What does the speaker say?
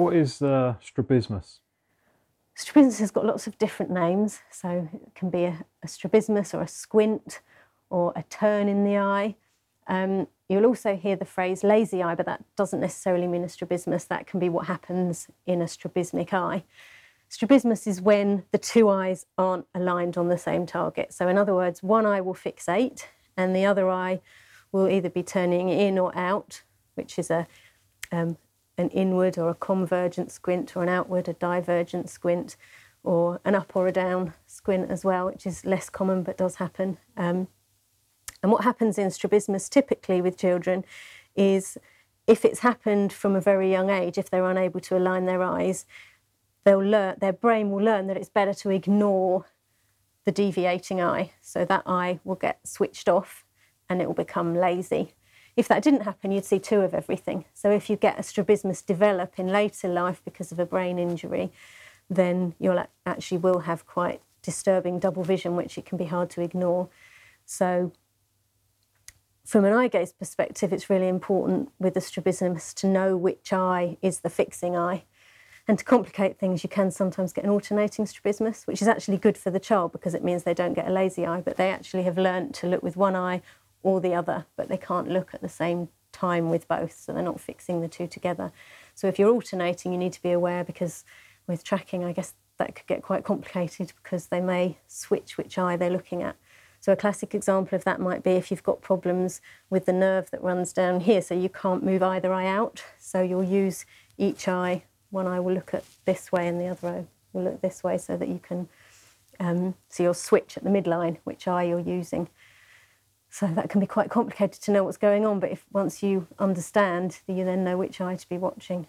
What is strabismus? Strabismus has got lots of different names, so it can be a strabismus or a squint or a turn in the eye. You'll also hear the phrase lazy eye, but that doesn't necessarily mean a strabismus. That can be what happens in a strabismic eye. Strabismus is when the two eyes aren't aligned on the same target. So in other words, one eye will fixate and the other eye will either be turning in or out, which is an inward or a convergent squint, or an outward, a divergent squint, or an up or a down squint as well, which is less common but does happen. And what happens in strabismus typically with children is if it's happened from a very young age, if they're unable to align their eyes, their brain will learn that it's better to ignore the deviating eye. So that eye will get switched off and it will become lazy. If that didn't happen, you'd see two of everything. So if you get a strabismus develop in later life because of a brain injury, then you'll actually will have quite disturbing double vision, which it can be hard to ignore. So from an eye gaze perspective, it's really important with the strabismus to know which eye is the fixing eye. And to complicate things, you can sometimes get an alternating strabismus, which is actually good for the child because it means they don't get a lazy eye, but they actually have learnt to look with one eye or the other, but they can't look at the same time with both, so they're not fixing the two together. So if you're alternating, you need to be aware, because with tracking, I guess that could get quite complicated because they may switch which eye they're looking at. So a classic example of that might be if you've got problems with the nerve that runs down here, so you can't move either eye out, so you'll use each eye. One eye will look at this way and the other eye will look this way, so that you can, so you'll switch at the midline which eye you're using. So that can be quite complicated to know what's going on, but if once you understand, you then know which eye to be watching.